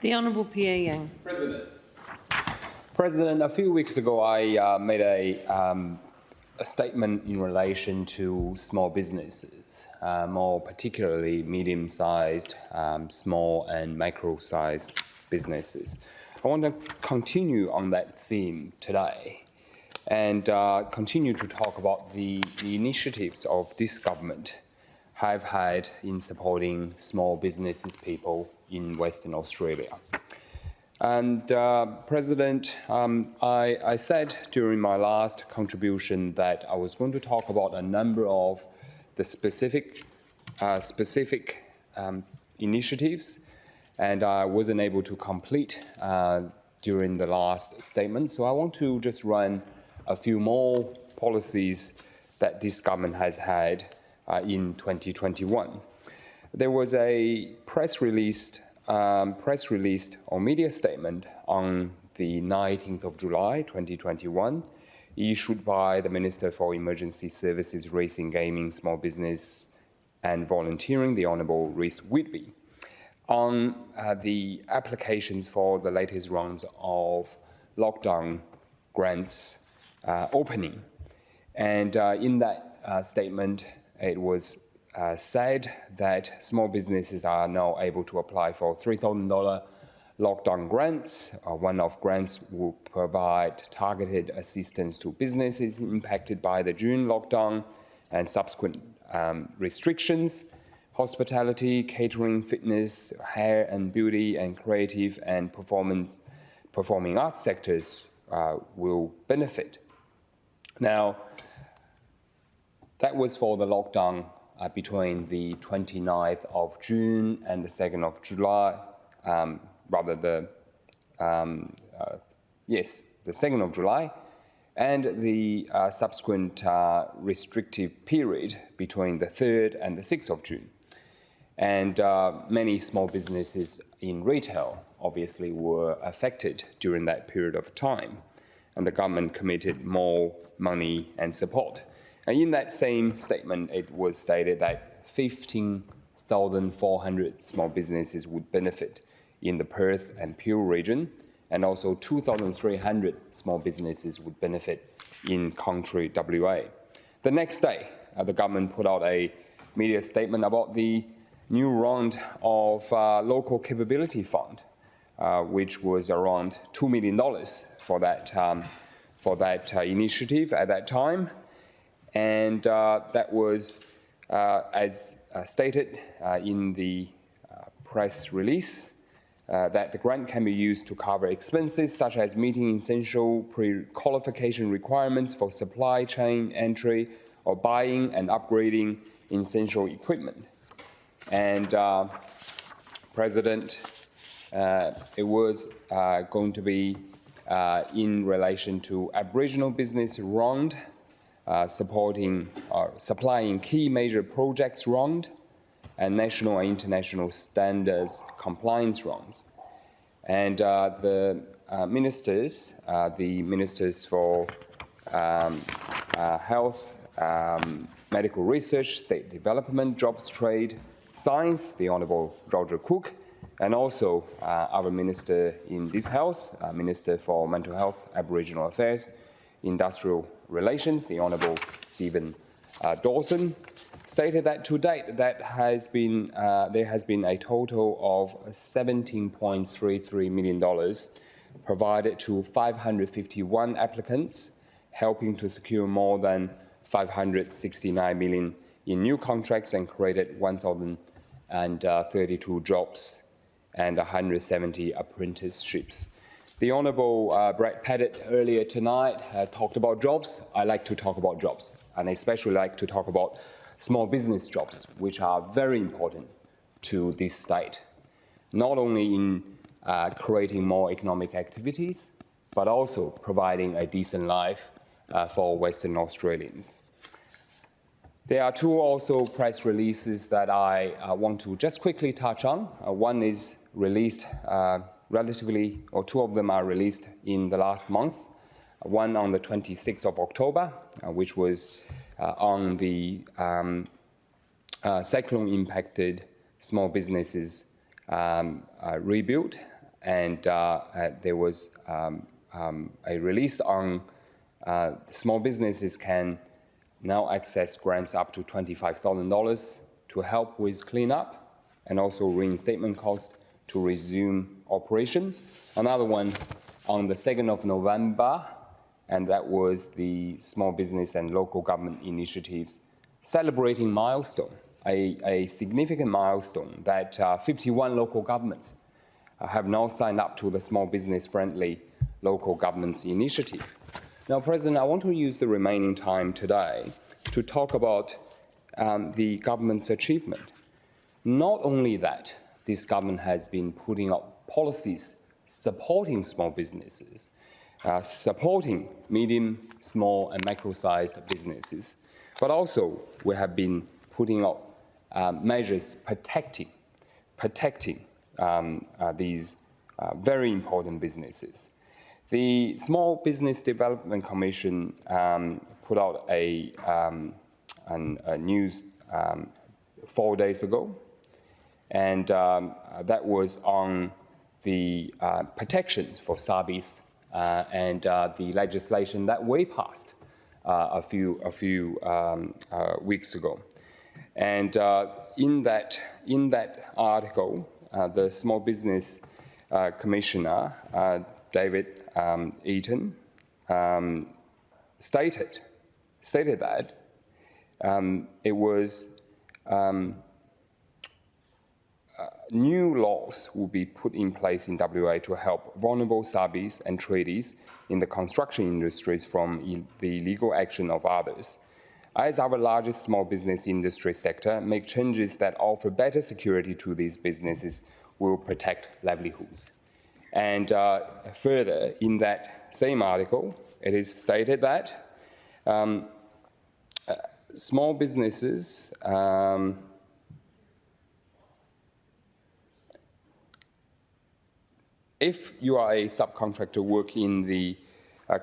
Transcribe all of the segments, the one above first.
The Honourable Pierre Yang. President, a few weeks ago I made a statement in relation to small businesses, more particularly medium-sized, small and micro-sized businesses. I want to continue on that theme today and continue to talk about the initiatives of this government have had in supporting small businesses people in Western Australia. And President, I said during my last contribution that I was going to talk about a number of the specific initiatives, and I wasn't able to complete during the last statement. So I want to just run a few more policies that this government has had in 2021. There was a press release or media statement on the 19th of July 2021 issued by the Minister for Emergency Services, Racing, Gaming, Small Business and Volunteering, the Honourable Rhys Whitby, on the applications for the latest rounds of lockdown grants opening. And in that statement, it was said that small businesses are now able to apply for $3,000 lockdown grants. One-off grants will provide targeted assistance to businesses impacted by the June lockdown and subsequent restrictions. Hospitality, catering, fitness, hair and beauty, and creative and performing arts sectors will benefit. Now, that was for the lockdown between the 29th of June and the 2nd of July, the 2nd of July, and the subsequent restrictive period between the 3rd and the 6th of June. And many small businesses in retail obviously were affected during that period of time, and the government committed more money and support. And in that same statement, it was stated that 15,400 small businesses would benefit in the Perth and Peel region, and also 2,300 small businesses would benefit in country WA. The next day, the government put out a media statement about the new round of local capability fund, which was around $2 million for that initiative at that time. And that was, as stated in the press release, that the grant can be used to cover expenses such as meeting essential pre-qualification requirements for supply chain entry or buying and upgrading essential equipment. And President, it was going to be in relation to Aboriginal business round, supplying key major projects round, and national and international standards compliance rounds. And the ministers for health, medical research, state development, jobs, trade, science, the Honourable Roger Cook, and also our minister in this House, Minister for Mental Health, Aboriginal Affairs, Industrial Relations, the Honourable Stephen Dawson, stated that to date there has been a total of $17.33 million provided to 551 applicants, helping to secure more than 569 million in new contracts and created 1,032 jobs and 170 apprenticeships. The Honourable Brad Pettit earlier tonight talked about jobs. I like to talk about jobs, and I especially like to talk about small business jobs, which are very important to this state, not only in creating more economic activities, but also providing a decent life for Western Australians. There are two also press releases that I want to just quickly touch on. One is released two of them are released in the last month. One on the 26th of October, which was on the cyclone-impacted small businesses rebuild and there was a release on small businesses can now access grants up to $25,000 to help with cleanup and also reinstatement costs to resume operation. Another one on the 2nd of November, and that was the Small Business and Local Government Initiatives celebrating milestone, a significant milestone that 51 local governments have now signed up to the Small Business Friendly Local Governments Initiative. Now, President, I want to use the remaining time today to talk about the government's achievement. Not only that, this government has been putting up policies supporting small businesses, supporting medium, small, and micro-sized businesses, but also we have been putting up measures protecting these very important businesses. The Small Business Development Commission put out a news 4 days ago, and that was on the protections for SABIs and the legislation that we passed a few weeks ago. And in that article, the Small Business Commissioner, David Eaton, stated that it was new laws will be put in place in WA to help vulnerable SABIs and tradies in the construction industries from the illegal action of others. As our largest small business industry sector, make changes that offer better security to these businesses will protect livelihoods. And further, in that same article, it is stated that small businesses if you are a subcontractor working in the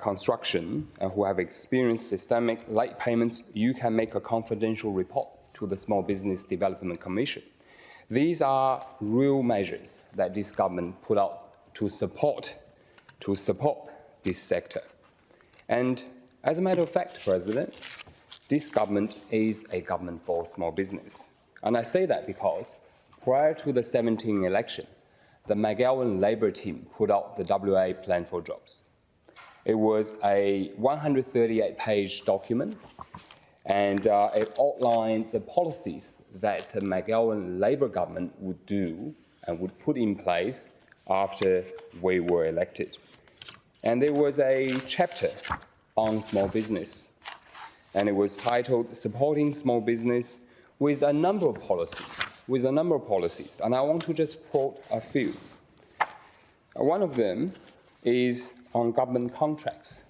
construction who have experienced systemic late payments, you can make a confidential report to the Small Business Development Commission. These are real measures that this government put out to support this sector. And as a matter of fact, President, this government is a government for small business. And I say that because prior to the 2017 election, the McGowan Labour team put out the WA Plan for Jobs. It was a 138-page document, and it outlined the policies that the McGowan Labour government would do and would put in place after we were elected. And there was a chapter on small business, and it was titled Supporting Small Business with a number of policies, and I want to just quote a few. One of them is on government contracts.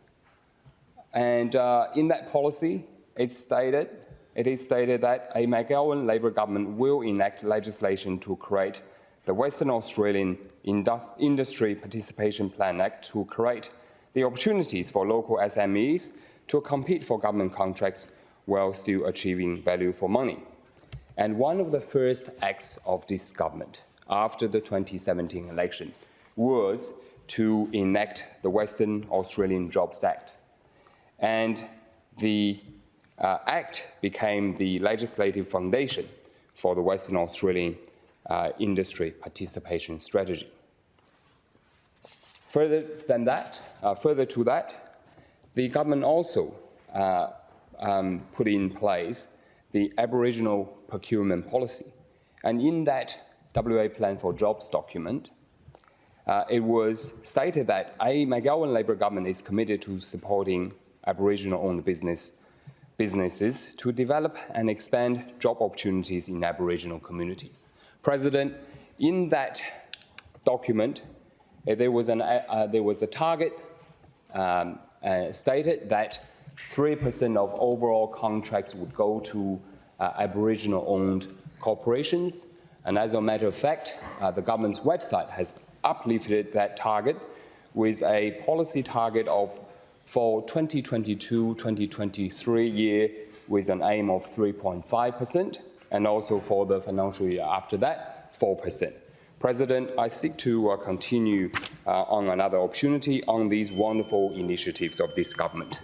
And in that policy, it is stated that a McGowan Labour government will enact legislation to create the Western Australian Industry Participation Plan Act to create the opportunities for local SMEs to compete for government contracts while still achieving value for money. And one of the first acts of this government after the 2017 election was to enact the Western Australian Jobs Act. And the Act became the legislative foundation for the Western Australian industry participation strategy. Further to that, the government also put in place the Aboriginal procurement policy. And in that WA Plan for Jobs document, it was stated that a McGowan Labour government is committed to supporting Aboriginal-owned businesses to develop and expand job opportunities in Aboriginal communities. President, in that document, there was a target stated that 3% of overall contracts would go to Aboriginal-owned corporations. And as a matter of fact, the government's website has uplifted that target with a policy target of for 2022-2023 year with an aim of 3.5%, and also for the financial year after that, 4%. President, I seek to continue on another opportunity on these wonderful initiatives of this government.